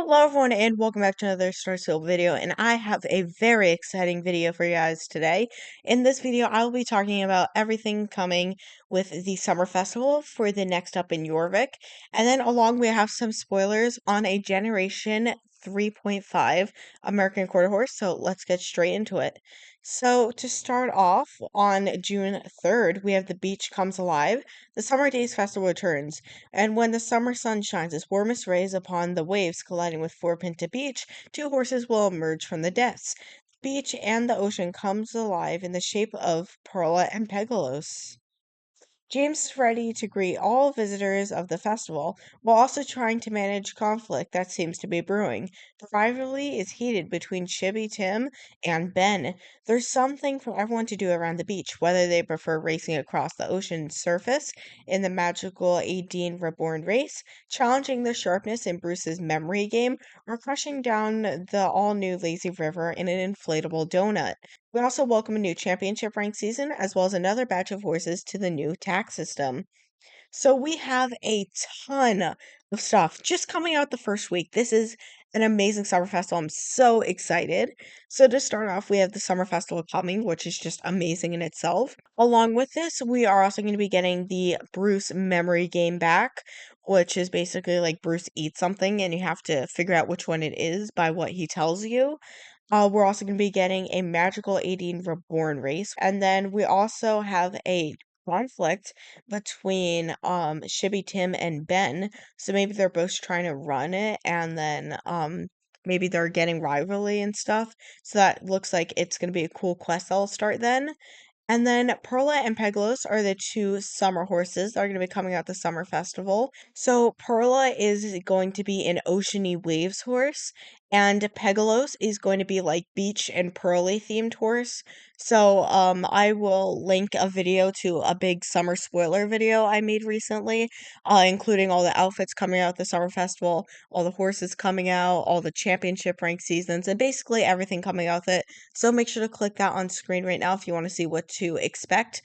Hello everyone and welcome back to another Star Seal video, and I have a very exciting video for you guys today. In this video I will be talking about everything coming with the summer festival for the next up in Jorvik, and then along we have some spoilers on a Generation 3.5 American Quarter Horse, so let's get straight into it. So to start off, on June 3rd we have The Beach Comes Alive. The Summer Days Festival returns. And when the summer sun shines its warmest rays upon the waves colliding with Four Pinta Beach, two horses will emerge from the depths. The beach and the ocean comes alive in the shape of Perla and Pegalos. James is ready to greet all visitors of the festival, while also trying to manage conflict that seems to be brewing. The rivalry is heated between Shibby Tim and Ben. There's something for everyone to do around the beach, whether they prefer racing across the ocean's surface in the magical Adine Reborn race, challenging the sharpness in Bruce's memory game, or crushing down the all-new Lazy River in an inflatable donut. We also welcome a new championship rank season, as well as another batch of horses to the new tax system. So we have a ton of stuff just coming out the first week. This is an amazing summer festival. I'm so excited. So to start off, we have the summer festival coming, which is just amazing in itself. Along with this, we are also going to be getting the Bruce memory game back, which is basically like Bruce eats something and you have to figure out which one it is by what he tells you. We're also going to be getting a magical 18 reborn race. And then we also have a conflict between Shibby Tim and Ben. So maybe they're both trying to run it and then maybe they're getting rivalry and stuff. So that looks like it's going to be a cool quest that'll start then. And then Perla and Pegalos are the two summer horses that are going to be coming out the summer festival. So Perla is going to be an oceany waves horse, and Pegalos is going to be like beach and pearly themed horse. So I will link a video to a big summer spoiler video I made recently, including all the outfits coming out at the summer festival, all the horses coming out, all the championship rank seasons, and basically everything coming out with it. So make sure to click that on screen right now if you want to see what to expect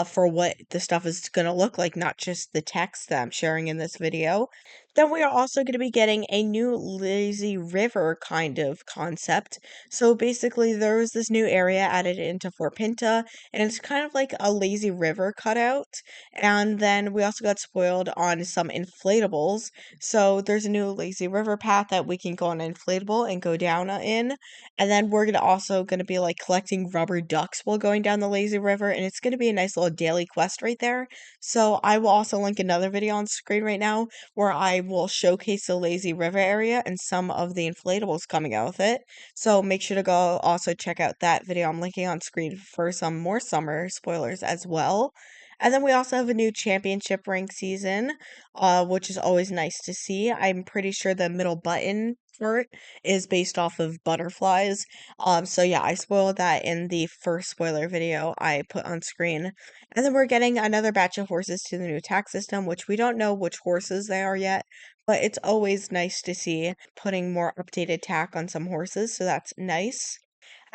for what the stuff is going to look like, not just the text that I'm sharing in this video. Then we are also going to be getting a new lazy river kind of concept. So basically, there was this new area added into Fort Pinta, and it's kind of like a lazy river cutout. And then we also got spoiled on some inflatables. So there's a new lazy river path that we can go on an inflatable and go down in. And then we're gonna also gonna be like collecting rubber ducks while going down the lazy river, and it's gonna be a nice little daily quest right there. So I will also link another video on screen right now where I will showcase the lazy river area and some of the inflatables coming out with it. So make sure to go also check out that video I'm linking on screen for some more summer spoilers as well. And then we also have a new championship rank season, which is always nice to see. I'm pretty sure the middle button for it is based off of butterflies. So yeah, I spoiled that in the first spoiler video I put on screen. And then we're getting another batch of horses to the new tax system, which we don't know which horses they are yet, but it's always nice to see putting more updated tack on some horses, so that's nice.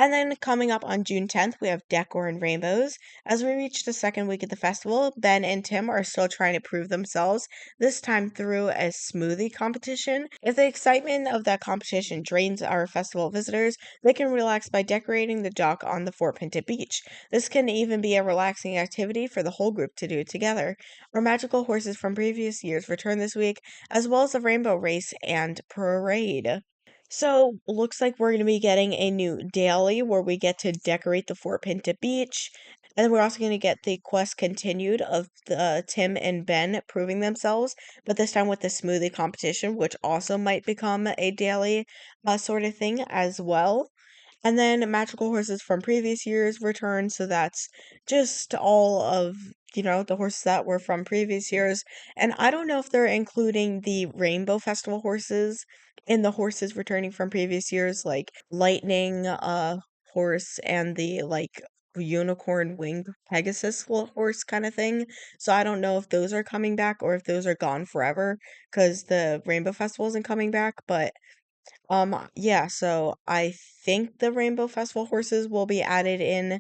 And then coming up on June 10th, we have Decor and Rainbows. As we reach the second week of the festival, Ben and Tim are still trying to prove themselves, this time through a smoothie competition. If the excitement of that competition drains our festival visitors, they can relax by decorating the dock on the Fort Pinta Beach. This can even be a relaxing activity for the whole group to do together. Our magical horses from previous years return this week, as well as the Rainbow Race and Parade. So, looks like we're going to be getting a new daily where we get to decorate the Fort Pinta Beach. And then we're also going to get the quest continued of the Tim and Ben proving themselves, but this time with the smoothie competition, which also might become a daily sort of thing as well. And then magical horses from previous years return, so that's just all of, the horses that were from previous years. And I don't know if they're including the Rainbow Festival horses in the horses returning from previous years, like Lightning horse and the like unicorn winged Pegasus horse kind of thing. So I don't know if those are coming back or if those are gone forever because the Rainbow Festival isn't coming back, but yeah, so I think the Rainbow Festival horses will be added in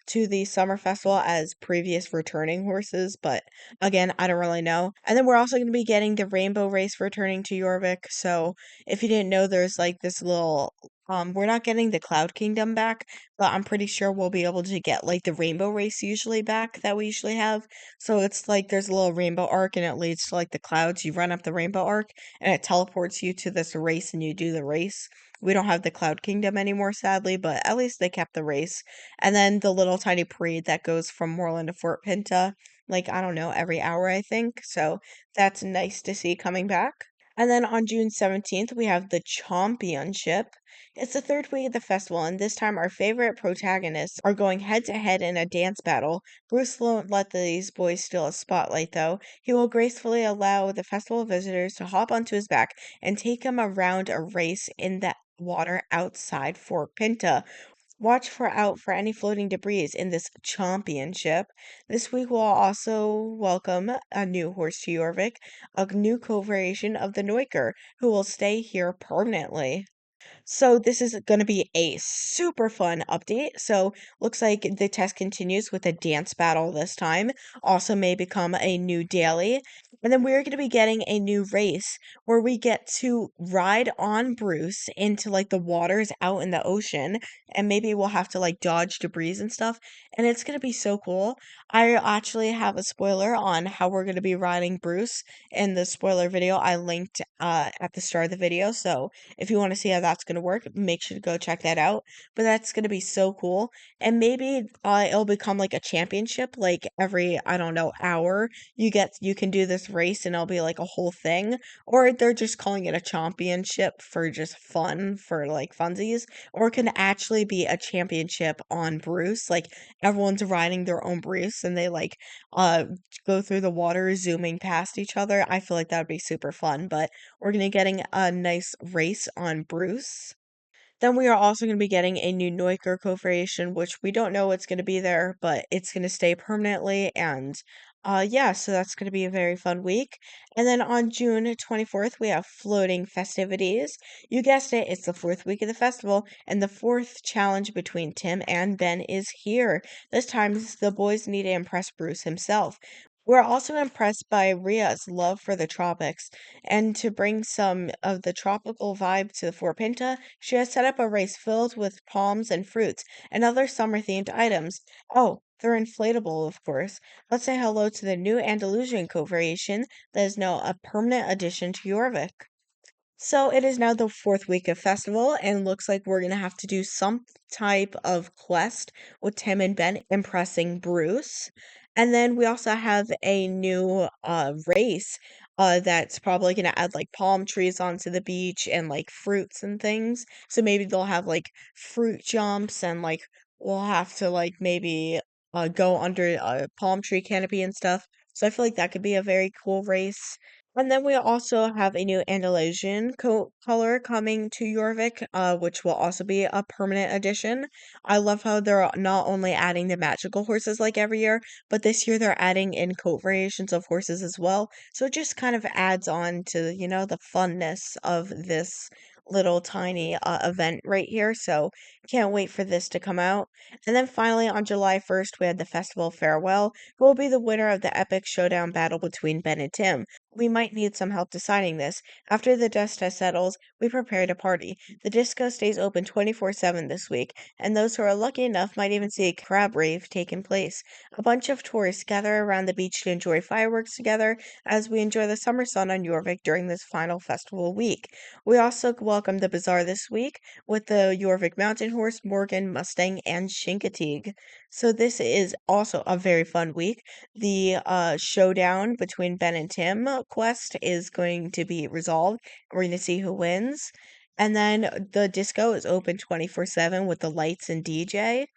to the summer festival as previous returning horses, but again, I don't really know. And then we're also going to be getting the rainbow race returning to Jorvik. So if you didn't know, there's like this little we're not getting the Cloud Kingdom back, but I'm pretty sure we'll be able to get like the rainbow race usually back that we usually have. So it's like there's a little rainbow arc and it leads to like the clouds. You run up the rainbow arc and it teleports you to this race and you do the race. We don't have the Cloud Kingdom anymore, sadly, but at least they kept the race. And then the little tiny parade that goes from Moreland to Fort Pinta, like, I don't know, every hour, I think. So that's nice to see coming back. And then on June 17th, we have the Championship. It's the third week of the festival, and this time our favorite protagonists are going head to head in a dance battle. Bruce won't let these boys steal a spotlight, though. He will gracefully allow the festival visitors to hop onto his back and take him around a race in the water outside Fort Pinta. Watch for out for any floating debris in this championship. This week we'll also welcome a new horse to Jorvik, a new co-variation of the Neuker, who will stay here permanently. So this is going to be a super fun update. So looks like the test continues with a dance battle this time. Also may become a new daily. And then we're going to be getting a new race where we get to ride on Bruce into like the waters out in the ocean. And maybe we'll have to like dodge debris and stuff. And it's going to be so cool. I actually have a spoiler on how we're going to be riding Bruce in the spoiler video I linked at the start of the video. So if you want to see how that's going to work, make sure to go check that out. But that's going to be so cool. And maybe it'll become like a championship, like every, I don't know, hour you can do this race and it'll be like a whole thing. Or they're just calling it a championship for just fun, for like funsies. Or it can actually be a championship on Bruce. Like everyone's riding their own Bruce and they like uh go through the water zooming past each other. I feel like that would be super fun. But we're gonna getting a nice race on Bruce. Then we are also going to be getting a new Neuker co-variation, which we don't know what's going to be there, but it's going to stay permanently. And yeah, so that's going to be a very fun week. And then on June 24th, we have floating festivities. You guessed it, it's the fourth week of the festival, and the fourth challenge between Tim and Ben is here. This time, the boys need to impress Bruce himself. We're also impressed by Ria's love for the tropics, and to bring some of the tropical vibe to the Fort Pinta, she has set up a race filled with palms and fruits and other summer themed items. Oh, they're inflatable, of course. Let's say hello to the new Andalusian co-variation that is now a permanent addition to Jorvik. So it is now the fourth week of festival, and looks like we're gonna have to do some type of quest with Tim and Ben impressing Bruce. And then we also have a new race that's probably gonna add like palm trees onto the beach and like fruits and things. So maybe they'll have like fruit jumps and like we'll have to like maybe go under a palm tree canopy and stuff. So I feel like that could be a very cool race. And then we also have a new Andalusian coat color coming to Jorvik, which will also be a permanent addition. I love how they're not only adding the magical horses like every year, but this year they're adding in coat variations of horses as well. So it just kind of adds on to, the funness of this little tiny event right here. So can't wait for this to come out. And then finally on July 1st, we had the festival farewell, who will be the winner of the epic showdown battle between Ben and Tim. We might need some help deciding this. After the dust test settles, we prepare to party. The disco stays open 24/7 this week, and those who are lucky enough might even see a crab rave taking place. A bunch of tourists gather around the beach to enjoy fireworks together as we enjoy the summer sun on Jorvik during this final festival week. We also welcome the bazaar this week with the Jorvik Mountain Horse, Morgan, Mustang, and Shinkatig. So this is also a very fun week. The showdown between Ben and Tim quest is going to be resolved. We're going to see who wins. And then the disco is open 24/7 with the lights and DJ.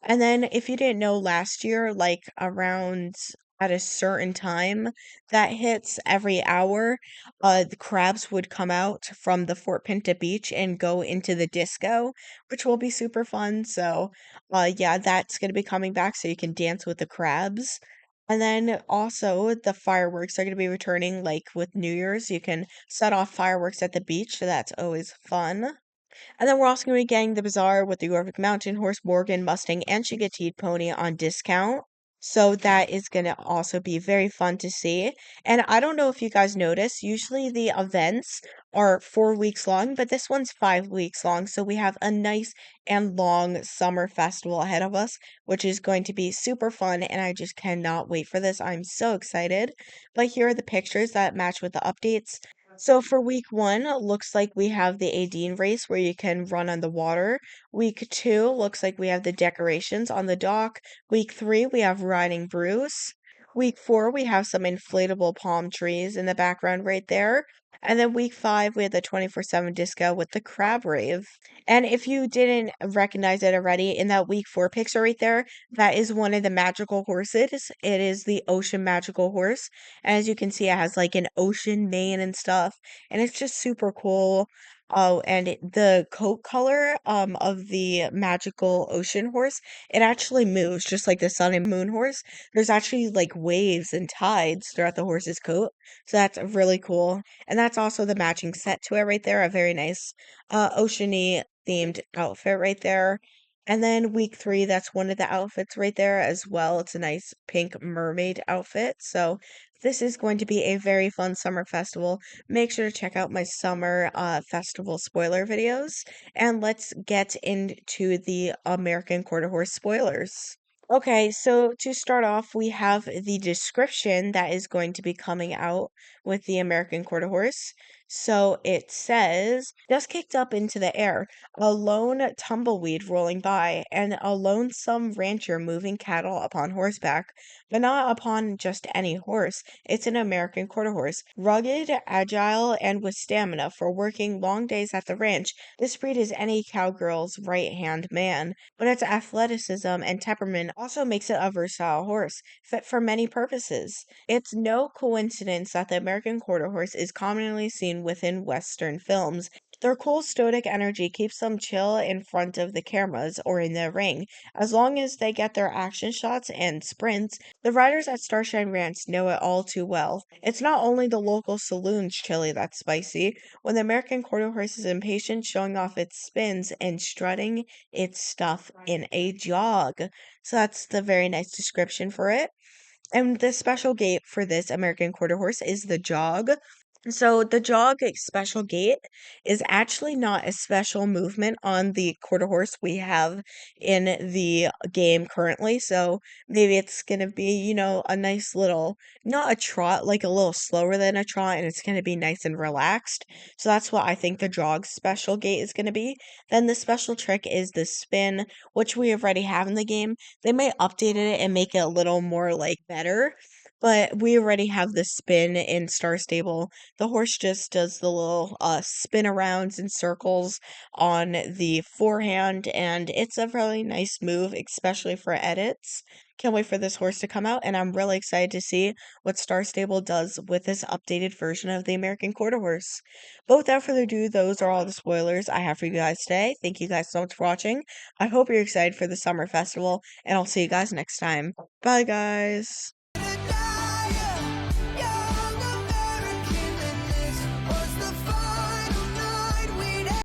And then if you didn't know last year, like around at a certain time that hits every hour, the crabs would come out from the Fort Pinta beach and go into the disco, which will be super fun. So, yeah, that's going to be coming back so you can dance with the crabs. And then also the fireworks are going to be returning like with New Year's. You can set off fireworks at the beach, so that's always fun. And then we're also going to be getting the Bazaar with the Yorvik Mountain Horse, Morgan, Mustang, and Chickadee Pony on discount. So that is going to also be very fun to see. And I don't know if you guys notice, usually the events are 4 weeks long, but this one's 5 weeks long. So we have a nice and long summer festival ahead of us, which is going to be super fun. And I just cannot wait for this. I'm so excited. But here are the pictures that match with the updates. So for week one, it looks like we have the Aideen race where you can run on the water. Week two looks like we have the decorations on the dock. Week three, we have riding Bruce. Week four, we have some inflatable palm trees in the background right there. And then week five, we have the 24/7 disco with the crab rave. And if you didn't recognize it already, in that week four picture right there, that is one of the magical horses. It is the ocean magical horse. As you can see, it has like an ocean mane and stuff, and it's just super cool. Oh, and the coat color of the magical ocean horse, it actually moves just like the sun and moon horse. There's actually like waves and tides throughout the horse's coat, so that's really cool. And that's also the matching set to it right there. A very nice oceany themed outfit right there. And then week three, that's one of the outfits right there as well. It's a nice pink mermaid outfit. So this is going to be a very fun summer festival. Make sure to check out my summer festival spoiler videos. And let's get into the American Quarter Horse spoilers. Okay, so to start off, we have the description that is going to be coming out with the American Quarter Horse. So it says, just kicked up into the air, a lone tumbleweed rolling by, and a lonesome rancher moving cattle upon horseback, but not upon just any horse. It's an American Quarter Horse, rugged, agile, and with stamina for working long days at the ranch. This breed is any cowgirl's right-hand man, but its athleticism and temperament also makes it a versatile horse, fit for many purposes. It's no coincidence that the American Quarter Horse is commonly seen within Western films. Their cool, stoic energy keeps them chill in front of the cameras or in the ring. As long as they get their action shots and sprints, the riders at Starshine Ranch know it all too well. It's not only the local saloon's chili that's spicy. When the American Quarter Horse is impatient, showing off its spins and strutting its stuff in a jog. So that's the very nice description for it. And the special gait for this American Quarter Horse is the jog. So the jog special gait is actually not a special movement on the quarter horse we have in the game currently. So maybe it's gonna be, a nice little, not a trot, like a little slower than a trot, and it's gonna be nice and relaxed. So that's what I think the jog special gait is gonna be. Then the special trick is the spin, which we already have in the game. They may update it and make it a little more like better. But we already have the spin in Star Stable. The horse just does the little spin arounds and circles on the forehand, and it's a really nice move, especially for edits. Can't wait for this horse to come out, and I'm really excited to see what Star Stable does with this updated version of the American Quarter Horse. But without further ado, those are all the spoilers I have for you guys today. Thank you guys so much for watching. I hope you're excited for the summer festival, and I'll see you guys next time. Bye, guys.